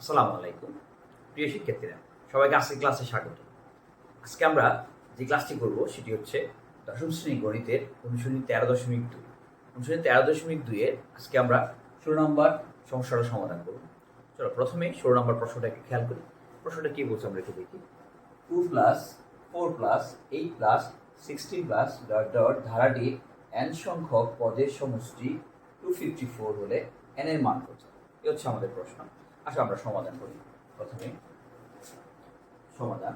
আসসালামু আলাইকুম প্রিয় শিক্ষার্থীরা, সবাইকে আজকের ক্লাসে স্বাগত। আজকে আমরা যে ক্লাসটি করব সেটি হচ্ছে দশম শ্রেণী গণিতের অনুশীলনী 13.2। অনুশীলনী 13.2-এর আজকে আমরা 16 নম্বর সমস্যাটা সমাধান করব। চলো প্রথমে 16 নম্বর প্রশ্নটা একটু খেয়াল করি। প্রশ্নটা কি বলছে আমরা একটু দেখি। 2 plus 4 plus 8 plus 16 plus dot dot ধারাটির n সংখ্যক পদের সমষ্টি 254 হলে n এর মান কত? এই হচ্ছে আমাদের প্রশ্ন। আসলে আমরা সমাধান করি। প্রথমে সমাধান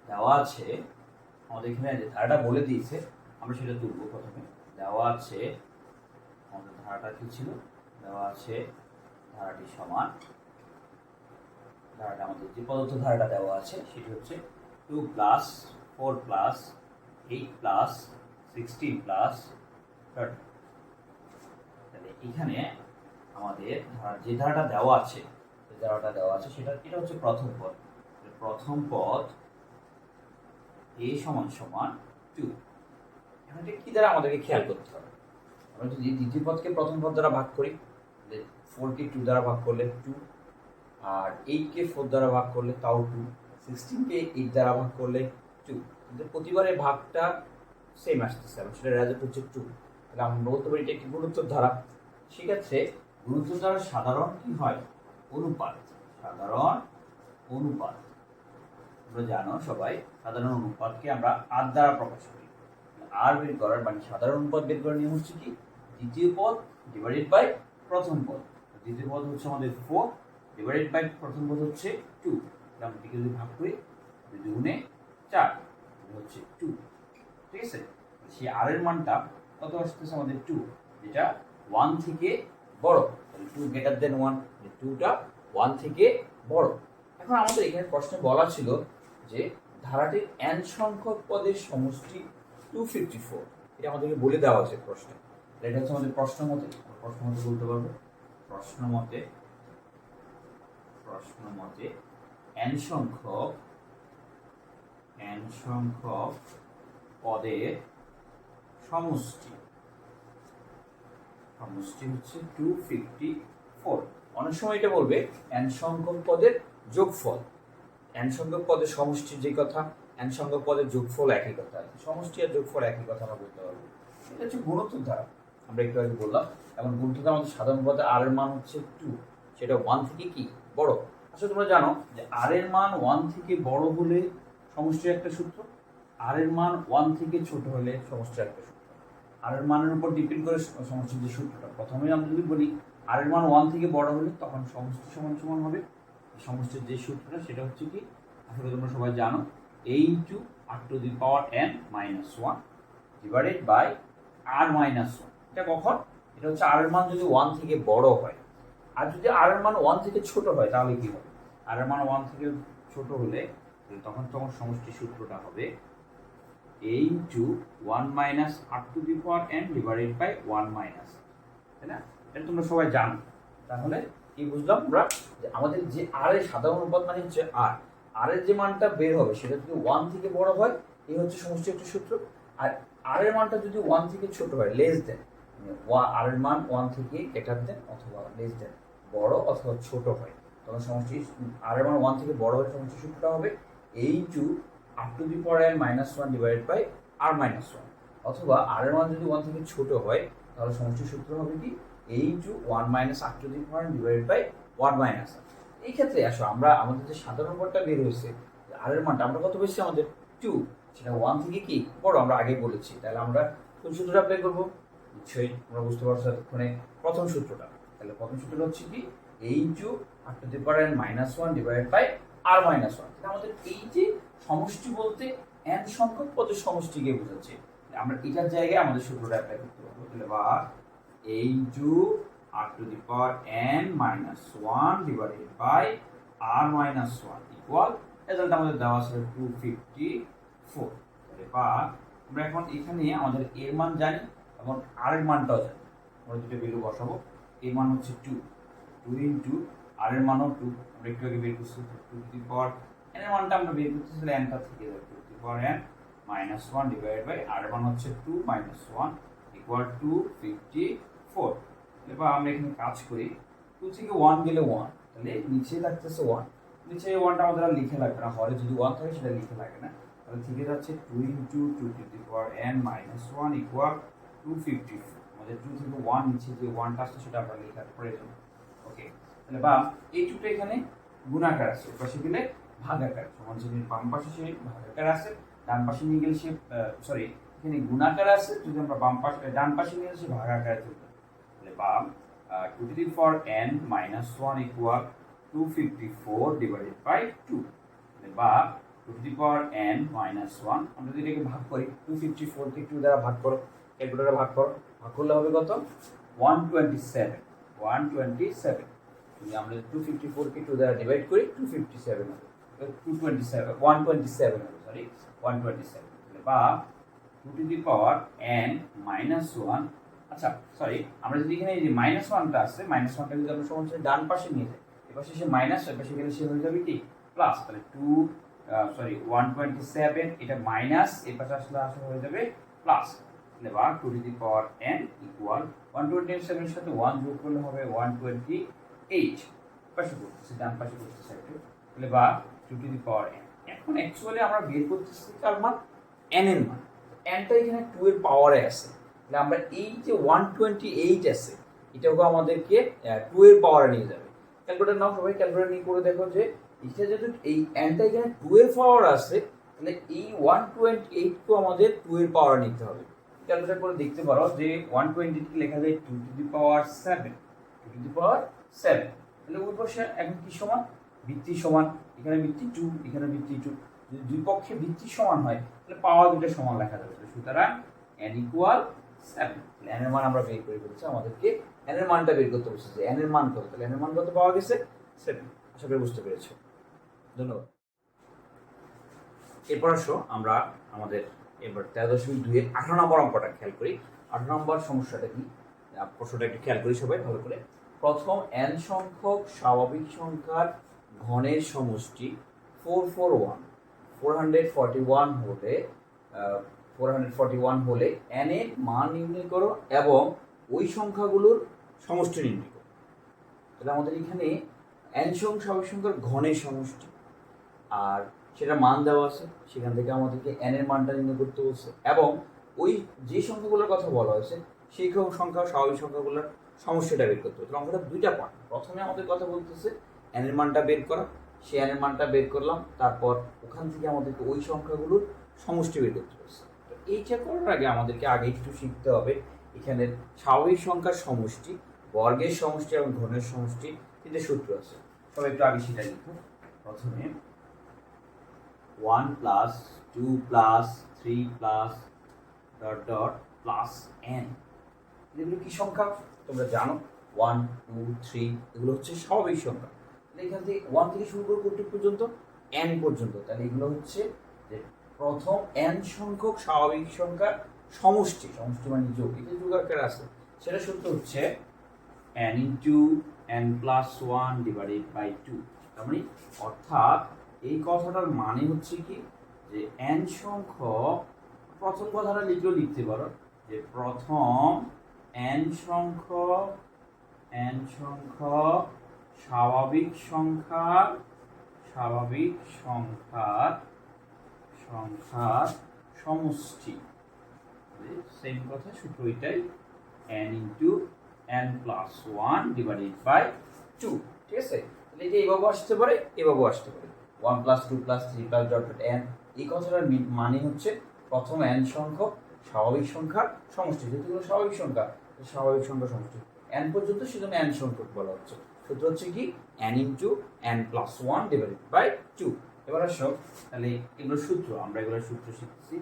দেওয়া আছে আমাদের এখানে যে ধারাটা বলে দিয়েছে আমরা সেটা তুলব। প্রথমে দেওয়া আছে আমাদের ধারাটা কি ছিল, দেওয়া আছে ধারাটি সমান, ধারাটা আমাদের যে প্রদত্ত ধারাটা দেওয়া আছে সেটি হচ্ছে 2 প্লাস 4 প্লাস 8 প্লাস 16 প্লাস এখানে আমাদের যে ধারাটা দেওয়া আছে সেটা এটা হচ্ছে প্রথম পদ। প্রথম পদ a সমান সমান 2। এখন এটা কি দ্বারা আমাদেরকে খেয়াল করতে হবে। আমরা যদি দ্বিতীয় পদকে প্রথম পদ দ্বারা ভাগ করি, 4 কে 2 দ্বারা ভাগ করলে 2, আর 8 কে 4 দ্বারা ভাগ করলে তাও 2, 16 কে 8 দ্বারা ভাগ করলে 2। কিন্তু প্রতিবারে ভাগটা সেম আসতেছে, আমরা সেটা রেজাল্ট হচ্ছে 2। তাহলে আমরা বলতে পারি এটা একটি গুণোত্তর ধারা। সেক্ষেত্রে গুণোত্তর ধারার সাধারণ কি হয়? অনুপাত। সাধারণ অনুপাত তোমরা জানো সবাই, সাধারণ অনুপাতকে আমরা আর দ্বারা প্রকাশ করি। আর বের করার মানে সাধারণ অনুপাত বের করার নিয়ম হচ্ছে কি, দ্বিতীয় পদ ডিভাইডেড বাই প্রথম পদ। দ্বিতীয় পদ হচ্ছে আমাদের 4 ডিভাইডেড বাই প্রথম পদ হচ্ছে 2। আমরা এটাকে যদি ভাগ করি 2 গুণে 4 হচ্ছে 2। ঠিক আছে, সেই আর এর মানটা কত আসতেছে আমাদের 2, যেটা 1 থেকে বড়। তাহলে 2 গ্রেটার দেন 1, 2টা 1 থেকে বড়। এখন আমাদের এখানে প্রশ্নে বলা ছিল যে ধারাটির n সংখ্যক পদের সমষ্টি 254। এটা আমাদেরকে বলে দেওয়া আছে প্রশ্নে। এটা হচ্ছে আমাদের প্রশ্ন মতে বলতে পারবো। প্রশ্ন মতে n সংখ্যক পদের সমষ্টি হচ্ছে 254। অনেক সময় এটা বলবে n সংখ্যক পদের যোগফল। n সংখ্যক পদের সমষ্টির যে কথা, n সংখ্যক পদের যোগফল একই কথা, সমষ্টি আর যোগফল একই কথা আমরা বলতে পারবো। এটা হচ্ছে গুণোত্তর ধারা, আমরা একটু আগে বললাম। এবং গুণোত্তর ধারা আমাদের সাধারণ পদে r এর মান হচ্ছে 2, সেটা 1 থেকে কি বড়। আসলে তোমরা জানো যে r এর মান 1 থেকে বড় হলে সমষ্টির একটা সূত্র, r এর মান 1 থেকে ছোট হলে সমষ্টির একটা সূত্র। r এর মানের উপর ডিপেন্ড করে সমষ্টির যে সূত্রটা, প্রথমে আমরা যদি বলি r এর মান 1 থেকে বড় হলে তখন সমষ্টি সমান হবে। সমষ্টির যে সূত্রটা সেটা হচ্ছে কি, আসলে তোমরা সবাই জানো, a into r to the power n minus 1 divided by r minus 1। এটা কখন? এটা হচ্ছে r এর মান যদি 1 থেকে বড় হয়। আর যদি r এর মান 1 থেকে ছোট হয় তাহলে কি হবে? r এর মান 1 থেকে ছোট হলে তখন সমষ্টির সূত্রটা হবে a into 1 minus r to the power n divided by 1 minus, তাই না? এটা তোমরা সবাই জানো। তাহলে কি বুঝলাম আমরা, যে আমাদের যে r এর সাধারণ অনুপাত মানে হচ্ছে r এর যে মানটা বের হবে সেটা যদি 1 থেকে বড় হয়, এই হচ্ছে সমষ্টির একটা সূত্র। আর r এর মানটা যদি 1 থেকে ছোট হয়, লেস দেন, r এর মান 1 থেকে গ্রেটার দেন অথবা লেস দেন, বড় অথবা ছোট হয়, তখন সমষ্টি r এর মান 1 থেকে বড় হলে সমষ্টির সূত্রটা হবে a into r to the power n minus 1 divided by r minus 1। অথবা r এর মান যদি 1 থেকে ছোট হয় তাহলে সমষ্টির সূত্র হবে কি a into 1 minus r to the power n divided by 1 minus r। এই ক্ষেত্রে আসো আমরা আমাদের যে সাধারণ অনুপাতটা বের হয়েছে, r এর মানটা আমরা কত পেয়েছি, আমাদের 2, সেটা 1 থেকে কি বড়, আমরা আগে বলেছি। তাহলে আমরা কোন সূত্রটা অ্যাপ্লাই করব? নিশ্চয়ই তোমরা বুঝতে পারছো এতক্ষণে প্রথম সূত্রটা। তাহলে প্রথম সূত্রটা হচ্ছে কি a into r to the power n minus 1 divided by r minus 1। তাহলে আমাদের এই যে সমষ্টি বলতে n সংখ্যক পদের সমষ্টিকে বোঝাচ্ছে, আমরা এটার জায়গায় আমাদের সূত্রটা অ্যাপ্লাই করতে পারবো। তাহলে বা a into r to the power n minus 1 divided by r minus 1 equal, result আমাদের দেওয়া আছে 254। তাহলে বা আমরা এখন এখানে আমাদের এর মান জানি এবং r এর মানটাও জানি, আমরা দুটো ভ্যালু বসাবো। এর মান হচ্ছে 2 ইনটু r এর মানও 2, আমরা একটু আগে বের করছি 2 টু দি পাওয়ার n এর মানটা আমরা বের করতেছিলাম, nটা থেকে যাবে 2 to the power n minus 1 divided by r এর মান হচ্ছে 2 মাইনাস 1 ইকুয়াল 254। 4। এবার আমরা এখানে কাজ করি, 2 থেকে 1 গেলে 1, তাহলে নিচে থাকতেছে 1, নিচে 1টা আমাদের আর লিখে লাগবে না, হরে যদি 1 থাকে সেটা লিখে লাগে না, তাহলে থেকে যাচ্ছে 2 into 2 to the power n minus 1 equal 254। আমাদের 2 থেকে 1 নিচে যে 1টা আসছে সেটা আমরা লেখার প্রয়োজন। ওকে, তাহলে বা এই 2টা এখানে গুণাকার আছে, পাশে গেলে ভাগাকার, সমান চিহ্নের বাম পাশে সে ভাগাকার আছে, ডান পাশে নিয়ে গেলে সে সরি এখানে গুণাকার আছে, যদি আমরা বাম পাশে ডান পাশে নিয়ে গেলে সে ভাগাকার চলবে। তাহলে বা 2 to the power n minus 1 equal 254 divided by 2। বা 2 to the power n minus 1, আমরা যদি এটাকে ভাগ করি, 254 কে 2 দ্বারা ভাগ করো, ক্যালকুলেটরে ভাগ করো, ভাগ করলে হবে কত? 127। 127 যদি আমরা 254 কে 2 দ্বারা ডিভাইড করি, 257 হবে, 127 হবে, সরি 127। বা 2 to the power n minus 1, আচ্ছা সরি, আমরা যদি এখানে এই যে মাইনাস 1টা আছে, মাইনাস 1টা যদি আমরা সমান ডান পাশে নিয়ে যাই, এপাশে সে মাইনাস, এপাশে গেলে সে হয়ে যাবে কি প্লাস, তাহলে 127 এটা মাইনাস, এপাশে আসলে হয়ে যাবে প্লাস। তাহলে বা 2 to the power n equal 127 এর সাথে 1 যোগ করলে হবে 128, পাশে করতেছি, ডান পাশে করতেছি একটু, তাহলে বা 2 to the power n। এখন অ্যাকচুয়ালি আমরা বের করতেছি কার মান? n এর মান। nটা এখানে 2 এর পাওয়ারে আছে, তাহলে আমরা এই যে 128 আছে এটাকে আমাদেরকে 2 এর পাওয়ারে নিয়ে যাবে। ক্যালকুলেটর নাও সবাই, ক্যালকুলেটর নিয়ে করে দেখো যে এটা যদি এই nটা এখানে 2 এর পাওয়ার আছে, তাহলে এই 128 কে আমাদের 2 এর পাওয়ারে নিতে হবে। ক্যালকুলেটর করে দেখতে পারো যে 120 কে লেখা যায় 2 to the power 7, 2 to the power 7। তাহলে ওই পাশে এখন কি সমান? ভিত্তি সমান, এখানে ভিত্তি 2, এখানে ভিত্তি 2, যদি দুই পক্ষে ভিত্তি সমান হয় তাহলে পাওয়ার দুটো সমান লেখা যাবে। সুতরাং n ইকুয়াল 7। তাহলে n এর মান আমরা বের করে ফেলেছি, আমাদেরকে n এর মানটা বের করতে বলছে যে n এর মান কত, তাহলে n এর মান কত পাওয়া গেছে? 7। আশা করি বুঝতে পেরেছো, ধন্যবাদ। এরপর আসো আমরা আমাদের এবার 13.2 এর 18 নম্বর অঙ্কটা খেয়াল করি। 18 নম্বর সমস্যাটা কি, প্রশ্নটা একটু খেয়াল করি সবাই ভালো করে। প্রথম n সংখ্যক স্বাভাবিক সংখ্যার ঘনের সমষ্টি 441 হলে n এর মান নির্ণয় করো এবং ওই সংখ্যাগুলোর সমষ্টি নির্ণয় করো। তাহলে আমাদের এখানে n সংখ্যক স্বাভাবিক সংখ্যার ঘনের সমষ্টি, আর সেটা মান দেওয়া আছে, সেখান থেকে আমাদেরকে n এর মানটা নির্ণয় করতে বলছে, এবং ওই যে সংখ্যাগুলোর কথা বলা হয়েছে সেই সংখ্যা স্বাভাবিক সংখ্যাগুলোর সমষ্টিটা বের করতে হবে। তাহলে অঙ্কটা দুইটা পার্ট, প্রথমে আমাদের কথা বলতেছে n এর মানটা বের করা, সেই n এর মানটা বের করলাম, তারপর ওখান থেকে আমাদেরকে ওই সংখ্যাগুলোর সমষ্টি বের করতে বলছে। তো এইটা করার আগে আমাদেরকে আগে একটু শিখতে হবে এখানে স্বাভাবিক সংখ্যার সমষ্টি, বর্গের সমষ্টি এবং ঘনের সমষ্টি তিনটে সূত্র আছে, সবাই একটু আগে সেটা লিখো। প্রথমে 1 plus 2 plus 3 plus dot dot plus n, এগুলো কি সংখ্যা তোমরা জানো? 1 2 3 এগুলো হচ্ছে স্বাভাবিক সংখ্যা। এখান থেকে 1 থেকে শুরু করে কত পর্যন্ত? n পর্যন্ত। তাহলে এগুলো হচ্ছে যে প্রথম n সংখ্যক স্বাভাবিক সংখ্যার সমষ্টি, সমষ্টি মানে যোগ, এটা যোগ আকারে আছে, সেটা সূত্র হচ্ছে n into n plus 1 divided by 2। তার মানে অর্থাৎ এই কথাটার মানে হচ্ছে কি যে n সংখ্যক, প্রথম কথাটা লিখলেও লিখতে পারো যে প্রথম n সংখ্যক স্বাভাবিক সংখ্যার সমষ্টি, সেম কথা, সূত্র এটাই, n into n plus 1 divided by 2। ঠিক আছে, তাহলে এটা এইভাবে আসতে পারে, এভাবেও আসতে পারে, 1 plus 2 plus 3 plus dot dot n। এই কথাটার মানে হচ্ছে প্রথম n সংখ্যক স্বাভাবিক সংখ্যার সমষ্টি, যেহেতু স্বাভাবিক সংখ্যা সমষ্টি n পর্যন্ত, সেজন্য n সংখ্যক বলা হচ্ছে। সূত্র হচ্ছে কি n into n plus 1 divided by 2। এবার আসো, তাহলে এগুলো সূত্র, আমরা এগুলো সূত্র শিখছি,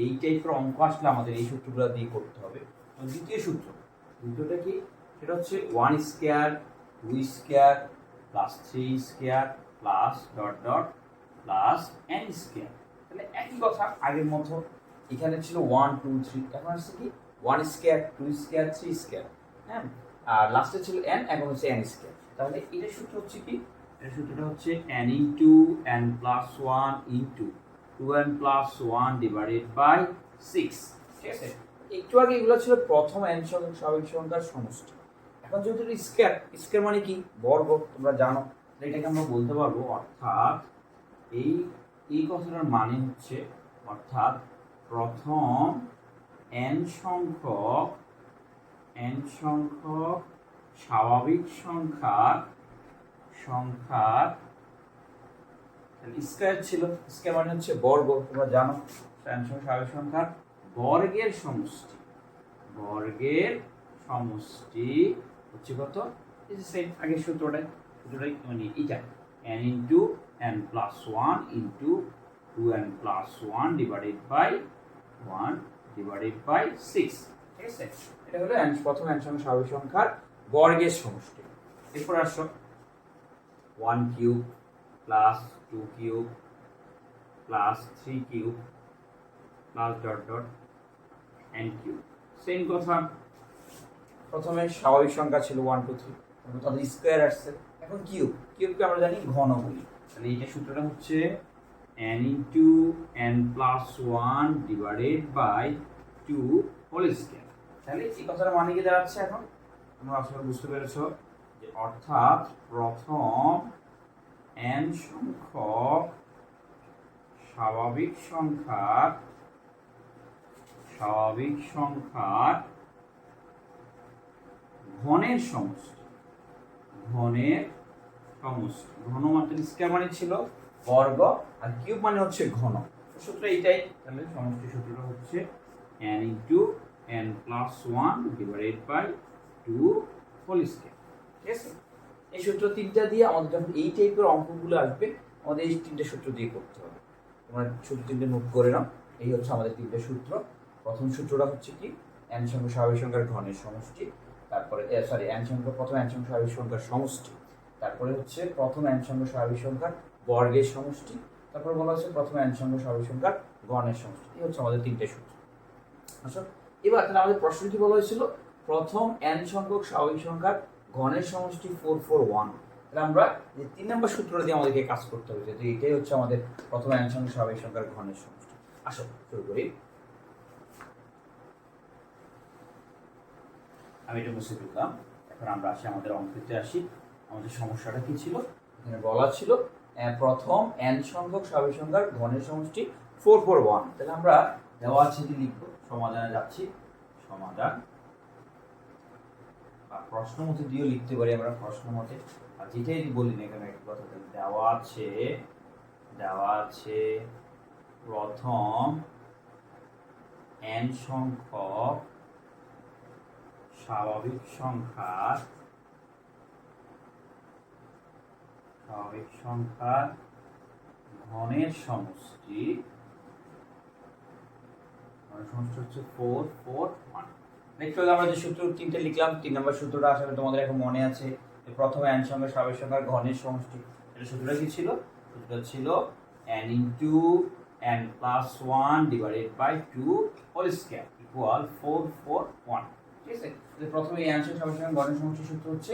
এই টাইপের অঙ্ক আসলে আমাদের এই সূত্রগুলো দিয়ে করতে হবে। দ্বিতীয় সূত্রটা কি, সেটা হচ্ছে 1 square 2 square plus 3 square plus dot dot plus n square. তাহলে একই কথা আগের মতো, এখানে ছিল 1 2 3, এখন আসছে কি 1 স্কয়ার 2 স্কয়ার 3 স্কয়ার, হ্যাঁ, আর লাস্টে ছিল n, এখন হচ্ছে n স্কয়ার। তাহলে এটার সূত্র হচ্ছে কি, এর সূত্রটা হচ্ছে n into n plus 1 into 2n plus 1 divided by 6। ঠিক আছে, একটু আগে এগুলো ছিল প্রথম n সংখ্যক স্বাভাবিক সংখ্যার সমষ্টি। এখন যেহেতু স্কয়ার, স্কয়ার মানে কি বর্গ, তোমরা জানো, এটাকে আমরা বলতে পারবো অর্থাৎ এই কথাটার মানে হচ্ছে অর্থাৎ প্রথম n সংখ্যক স্বাভাবিক সংখ্যার স্কয়ার ছিল। স্কয়ার মানে হচ্ছে বর্গ, তোমরা জানো, n সংখ্যক স্বাভাবিক সংখ্যার বর্গের সমষ্টি হচ্ছে কত? এই যে সেম আগের সূত্রটাই মানে এটা n into n plus 1 into 2n plus 1 divided by 6, ঠিক আছে? এটা হলো প্রথম n সংখ্যক স্বাভাবিক সংখ্যার বর্গের সমষ্টি। এরপর আসো 1 cube plus 2 cube plus 3 cube plus dot dot n cube. Same কথা, প্রথমে স্বাভাবিক সংখ্যা ছিল 1 2 3, তাদের স্কয়ার আসছে। এখন কিউবকে আমরা জানি ঘন বলি, তাহলে এটা সূত্রটা হচ্ছে n into n plus 1 divided by 2 whole square. তাহলে এই কথাটা মানে কি দাঁড়াচ্ছে? এখন তোমরা আসলে বুঝতে পেরেছো যে অর্থাৎ প্রথম n সংখ্যক স্বাভাবিক সংখ্যার ঘনের সমষ্টি। ঘন মাত্র স্কয়ার মানে ছিল বর্গ, আর কিউব মানে হচ্ছে ঘন। সূত্র এইটাই, তাহলে সমষ্টি সূত্রটা হচ্ছে n into n plus 1 divided by 2 whole square, ঠিক আছে? এই সূত্র তিনটা দিয়ে আমাদের যখন এই টাইপের অঙ্কগুলো আসবে, আমাদের এই তিনটে সূত্র দিয়ে করতে হবে। তোমরা সূত্র তিনটে নোট করে নাও। এই হচ্ছে আমাদের তিনটে সূত্র। প্রথম সূত্রটা হচ্ছে কি? n সংখ্যক স্বাভাবিক সংখ্যার ঘনের সমষ্টি, তারপরে প্রথম n সংখ্যক স্বাভাবিক সংখ্যার সমষ্টি, তারপরে হচ্ছে প্রথম n সংখ্যক স্বাভাবিক সংখ্যার বর্গের সমষ্টি, তারপর বলা হচ্ছে প্রথম n সংখ্যক স্বাভাবিক সংখ্যার গণের সমষ্টি। এই হচ্ছে আমাদের তিনটে সূত্র। আচ্ছা, এবার তাহলে আমাদের প্রশ্ন কি বলা হয়েছিল? প্রথম n সংখ্যক স্বাভাবিক সংখ্যার ঘনের সমষ্টি 441। তাহলে আমরা যে 3 নম্বর সূত্রটা দিয়ে আমাদেরকে কাজ করতে হবে, যেহেতু এটাই হচ্ছে আমাদের প্রথম n সংখ্যক স্বাভাবিক সংখ্যার ঘনের সমষ্টি। আসো শুরু করি। আমি এটা মুছে দিলাম। এখন আমরা আমাদের অঙ্কতে আসি। আমাদের সমস্যাটা কি ছিল? এখানে বলা ছিল প্রথম n সংখ্যক স্বাভাবিক সংখ্যার ঘনের সমষ্টি 441। তাহলে আমরা দেওয়া আছে কি লিখবো, সমাধানে যাচ্ছি। সমাধান বা প্রশ্ন মতে দিয়েও লিখতে পারি আমরা, প্রশ্ন মতে, আর যেটাই বলি না এখানে একটা কথা, দেওয়া আছে প্রথম n সংখ্যক স্বাভাবিক সংখ্যার ঘনের সমষ্টি হচ্ছে 441। নেক্সট হলো আমরা যে সূত্র তিনটে লিখলাম, 3 নম্বর সূত্রটা আসলে তোমাদের এখন মনে আছে, প্রথমে n সংখ্যক স্বাভাবিক সংখ্যার ঘনের সমষ্টি। এটা সূত্রটা কি ছিল? সূত্রটা ছিল n into n plus 1 divided by 2 whole square equal 441, ঠিক আছে? প্রথমে এই n সংখ্যক স্বাভাবিক সংখ্যার ঘনের সমষ্টির সূত্র হচ্ছে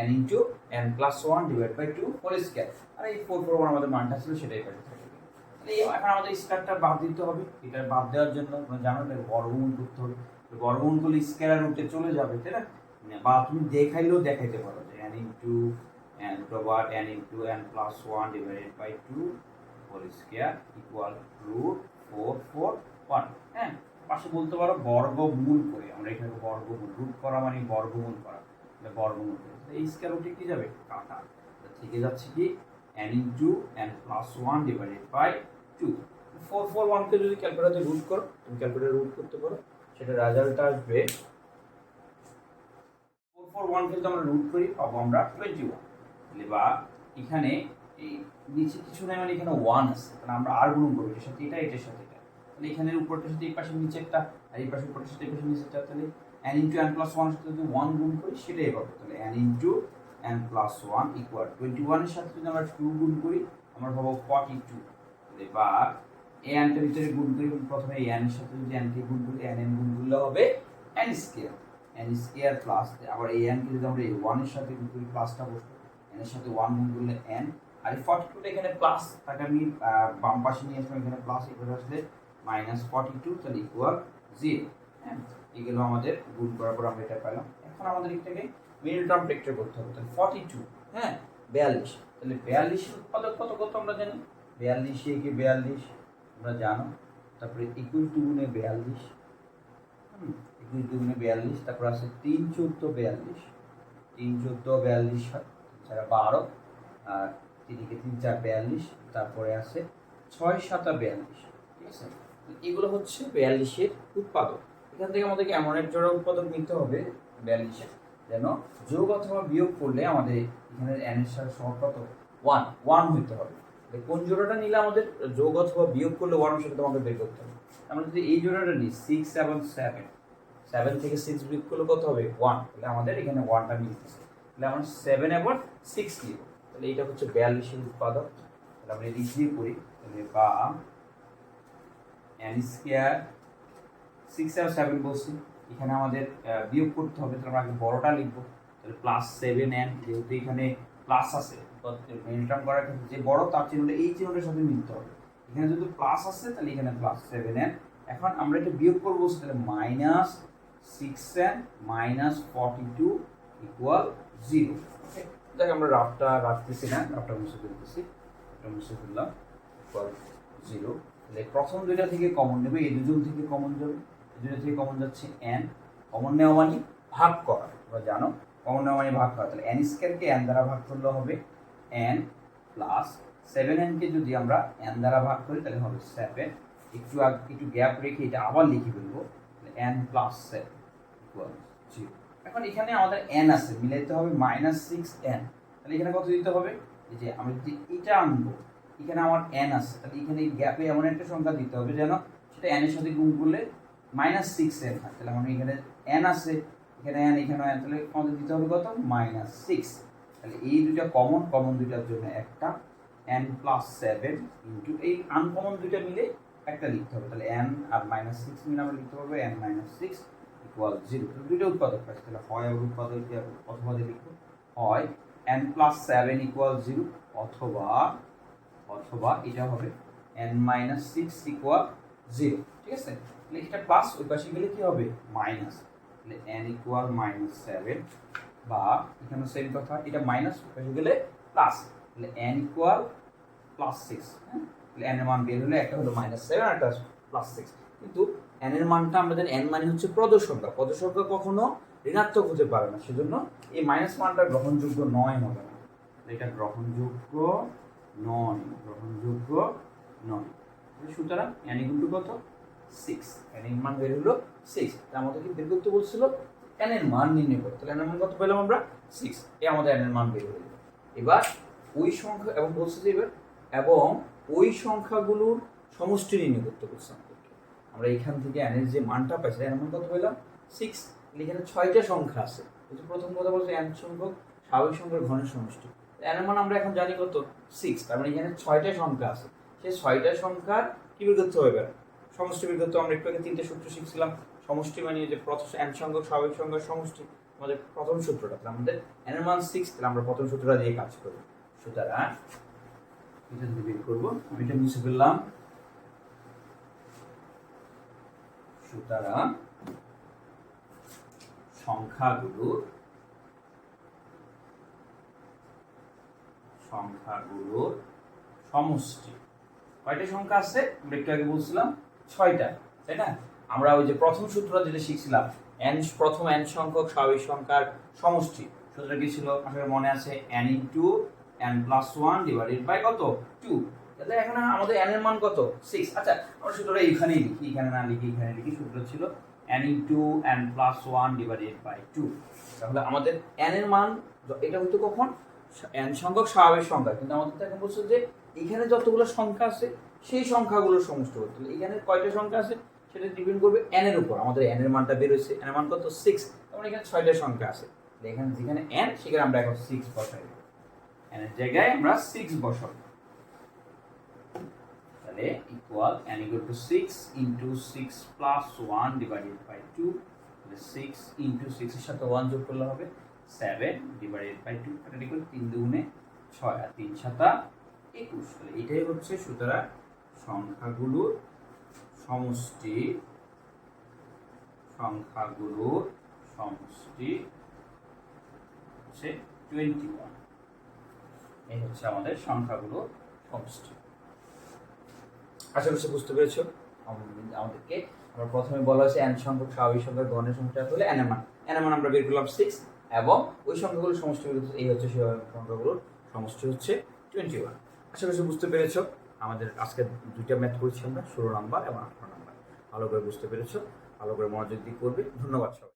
n into n plus 1 divided by 2 whole square, আর এই 441 আমাদের মানটা ছিল সেটাই পাশে থাকবে। তাহলে এখন আমাদের স্কয়ারটা বাদ দিতে হবে। এটা বাদ দেওয়ার জন্য তোমরা জানো এটা বর্গমূল করতে হবে। বর্গমূল করলে স্কয়ার রুটে চলে যাবে, তাই না? বা তুমি দেখাইলেও দেখাইতে পারো যে n ইনটু n প্রবার n into n plus 1 divided by 2 whole square equal root 441। হ্যাঁ, পাশে বলতে পারো বর্গমূল করে। আমরা এখানে বর্গমূল, রুট করা মানে বর্গমূল করা, এটা বর্গমূল করে। এই স্কয়ার রুটে কি যাবে? কাটা। থেকে যাচ্ছে কি n into n plus 1 divided by 2। 441 কে যদি ক্যালকুলেটরে রুট করো, তুমি ক্যালকুলেটরে রুট করতে পারো, সেটা রেজাল্ট আসবে 441 কে যদি আমরা রুট করি পাবো আমরা 21। তাহলে বা এখানে এই নিচে কিছু নাই মানে এখানে 1 আছে, তাহলে আমরা আর গুণ করব এটার সাথে এটার সাথে এটা। তাহলে এখানের উপরটার সাথে এই পাশে নিচেরটা, আর এই পাশে উপরটার সাথে এই পাশে নিচেরটা, তাহলে n ইনটু n প্লাস 1 এর সাথে যদি 1 গুণ করি সেটাই পাবো। তাহলে n into n plus 1 equal 21 এর সাথে যদি আমরা 2 গুণ করি আমরা পাবো 42। তাহলে বা এই n টার ভিতরে গুণ করি, প্রথমে এই n এর সাথে যদি n কে গুণ করি, n গুণ করলে হবে n স্কয়ার প্লাস, আবার এই n কে যদি আমরা এই 1 এর সাথে গুণ করি প্লাসটা বসবে, n এর সাথে 1 গুণ করলে n, আর এই 42 টা এখানে প্লাস, তাকে আমি বাম পাশে নিয়ে আসলাম, এখানে প্লাস, এখানে আসলে -42, তাহলে ইকুয়াল 0। হ্যাঁ, এগুলো আমাদের গুণ করার পর আমরা এটা পেলাম। এখন আমাদের এটাকে মিডল টার্ম ফ্যাক্টর করতে হবে। তাহলে 42, হ্যাঁ 42, তাহলে 42 এর উৎপাদক কত কত আমরা জানি, 42 একে 42 আমরা জানো, তারপরে 21 দুগুণে 42, 21 দুগুণে 42, তারপর আছে 3 14 42, 3 14 42 হয়, 12, আর 3 কে 3 4 42, তারপরে আছে 6 7 42, ঠিক আছে। এগুলো হচ্ছে 42 এর উৎপাদক। এখান থেকে আমাদেরকে এমন এক জোড়া উৎপাদক নিতে হবে 42 এর, যেন যোগ অথবা বিয়োগ করলে আমাদের এখানে n এর সাথে সমান কত 1 1 হইতে হবে। কোন জোড়াটা নিলে আমাদের যোগ অথবা বিয়োগ করলে 1 এর সাথে আমাদের বের করতে হবে। আমরা যদি এই জোড়াটা নিই 6 এবং 7, 7 থেকে 6 বিয়োগ করলে কত হবে 1, তাহলে আমাদের এখানে 1টা মিলতেছে, তাহলে আমরা 7 এবং 6 নিব। তাহলে এটা হচ্ছে 42 এর উৎপাদক। তাহলে আমরা এদিক দিয়ে করি, তাহলে বা n স্কয়ার 6 আর 7 বলছি, এখানে আমাদের বিয়োগ করতে হবে, তাহলে আমরা আগে বড়টা লিখব, তাহলে প্লাস 7n, যেহেতু এখানে প্লাস আছে মেনটেন করার ক্ষেত্রে যে বড় তার চিহ্নটা এই চিহ্নটার সাথে মিলতে হবে। এখানে যদি প্লাস আছে তাহলে এখানে প্লাস 7n। এখন আমরা এটা বিয়োগ করব, তাহলে মাইনাস 6n মাইনাস 42 ইকুয়াল 0। ওকে, দেখ আমরা রাফটা রাখতেছি না, রাফটা মুছে ফেলতেছি, এটা মুছে ফেললাম, ইকুয়াল 0। তাহলে প্রথম দুইটা থেকে কমন নেবে, এই দুজন থেকে কমন যাবে, এই দুটো থেকে কমন যাচ্ছে n, কমন নেওয়া মানে ভাগ করা, তোমরা জানো কমন নেওয়া মানে ভাগ করা। তাহলে n স্কয়ারকে n দ্বারা ভাগ করলে হবে n প্লাস 7n কে যদি আমরা n দ্বারা ভাগ করি তাহলে হবে 7, একটু গ্যাপ রেখে এটা আবার লিখে ফেলবো, তাহলে n প্লাস 7 ইকুয়াল 0। এখন এখানে আমাদের n আছে, মিলাইতে হবে মাইনাস 6n, তাহলে এখানে কত দিতে হবে, এই যে আমরা যদি এটা আনবো, এখানে আমার n আছে, তাহলে এখানে গ্যাপে এমন একটা সংখ্যা দিতে হবে যেন সেটা n এর সাথে গুণ করলে মাইনাস 6n হয়। তাহলে আমার এখানে n আছে, এখানে n, এখানে n, তাহলে আমাদের দিতে হবে কত মাইনাস 6। তাহলে এই দুইটা কমন, কমন দুইটার জন্য একটা n প্লাস 7 ইন্টু এই আনকমন দুইটা মিলে একটা লিখতে হবে, তাহলে n আর মাইনাস 6 মিলে আমরা লিখতে পারবো n মাইনাস 6 ইকুয়াল 0। তাহলে দুইটা উৎপাদক পাচ্ছি, তাহলে হয় উৎপাদক অথবা লিখবো হয় n প্লাস 7 ইকুয়াল 0, অথবা অথবা এটা হবে n মাইনাস 6 ইকুয়াল 0, ঠিক আছে। তাহলে এটা প্লাস ওই পাশে গেলে কি হবে মাইনাস, তাহলে n ইকুয়াল মাইনাস 7, বা এখানে সেম কথা, এটা মাইনাস ওই পাশে গেলে প্লাস, তাহলে n ইকুয়াল প্লাস 6, হ্যাঁ। তাহলে n এর মান বের হলে একটা হলো মাইনাস 7 আর একটা প্লাস 6। কিন্তু n এর মানটা আমরা জানি n মানে হচ্ছে পদ সংখ্যা, পদ সংখ্যা কখনো ঋণাত্মক হতে পারে না, সেজন্য এই মাইনাস মানটা গ্রহণযোগ্য নয় হবে না, এটা গ্রহণযোগ্য নয়, গ্রহণযোগ্য নয়। সুতরাং n ইকুয়াল টু কত 6, n এর মান বের হলো 6। তার আমাদের কি বের করতে বলছিল n এর মান নির্ণয় করতে, তাহলে n এর মান কত পেলাম আমরা 6, এই আমাদের n এর মান বের হলো। এবার ওই সংখ্যা এবং বলছে যে এবার এবং ওই সংখ্যাগুলোর সমষ্টি নির্ণয় করতে বলছে আমাদেরকে। আমরা এখান থেকে n এর যে মানটা পাইছি, n এর মান কত পেলাম 6, এখানে 6টা সংখ্যা আছে, প্রথম কথা বলছে n সংখ্যক স্বাভাবিক সংখ্যার ঘনের সমষ্টি, n এর মান আমরা এখন জানি কত 6, তার মানে এখানে 6টা সংখ্যা আছে, সেই 6টা সংখ্যার কি বের করতে হবে, সমষ্টি বের করতে। আমরা একটু আগে 3টে সূত্র শিখছিলাম, সমষ্টি মানে যে প্রথম n সংখ্যক স্বাভাবিক সংখ্যার সমষ্টি, আমাদের প্রথম সূত্রটা, তাহলে আমাদের n এর মান 6, তাহলে আমরা প্রথম সূত্রটা দিয়ে কাজ করব। সুতরাং এটা যদি বের করব, আমি এটা মুছে ফেললাম। সুতরাং সংখ্যাগুলোর সমষ্টি, কয়টা সংখ্যা আছে আমরা একটু আগে বলছিলাম 6টা, তাই না। আমরা ওই যে প্রথম সূত্রটা যেটা শিখছিলাম প্রথম n সংখ্যক স্বাভাবিক সংখ্যার সমষ্টি, সূত্রটা কি ছিল আসলে মনে আছে, n into n plus 1 divided by কত 2। তাহলে এখন আমাদের n এর মান কত 6। আচ্ছা আমরা সূত্রটা এইখানেই লিখি, এখানে না লিখি এখানে লিখি। সূত্র ছিল n into n plus 1 divided by 2। তাহলে আমাদের n এর মান এটা হতো কখন n সংখ্যক স্বাভাবিক সংখ্যা, কিন্তু আমাদের তো এখন বলছে যে এখানে যতগুলো সংখ্যা আছে সেই সংখ্যাগুলোর সমষ্টি করতে হবে। এখানে কয়টা সংখ্যা আছে সেটা ডিপেন্ড করবে n এর উপর। আমাদের n এর মানটা বের হয়েছে, n এর মান কত 6, তাহলে এখানে 6টা সংখ্যা আছে, এখানে যেখানে n সেখানে আমরা এখন 6 বসাই, n এর জায়গায় আমরা 6 বসাবো। তাহলে equal n equal to 6 into 6 plus 1 divided by 2, তাহলে 6 ইনটু 6 এর সাথে 1 যোগ করলে হবে 7 ডিভাইডেড বাই 2, এটা ইকুয়াল 3 দুগুণে 6 আর 3 সাতা 21। তাহলে এটাই হচ্ছে সুতরাং সংখ্যাগুলোর সমষ্টি সংখ্যাগুলোর সমষ্টি হচ্ছে 21। এই হচ্ছে আমাদের সংখ্যাগুলোর সমষ্টি। আশা করছি বুঝতে পেরেছো। আমাদেরকে আমরা প্রথমে বলা হয়েছে n সংখ্যক স্বাভাবিক সংখ্যার গণের সংখ্যা হলে n এর মান আমরা বের করলাম 6 এবং ওই সংখ্যাগুলোর সমষ্টি এই হচ্ছে সংখ্যাগুলোর সমষ্টি হচ্ছে 21। আশা করছি বুঝতে পেরেছো। আমাদের আজকে দুইটা ম্যাথ করেছি আমরা, 16 নাম্বার এবং 18 নাম্বার। ভালো করে বুঝতে পেরেছো, ভালো করে মনোযোগ দিয়ে করবে। ধন্যবাদ সবাই।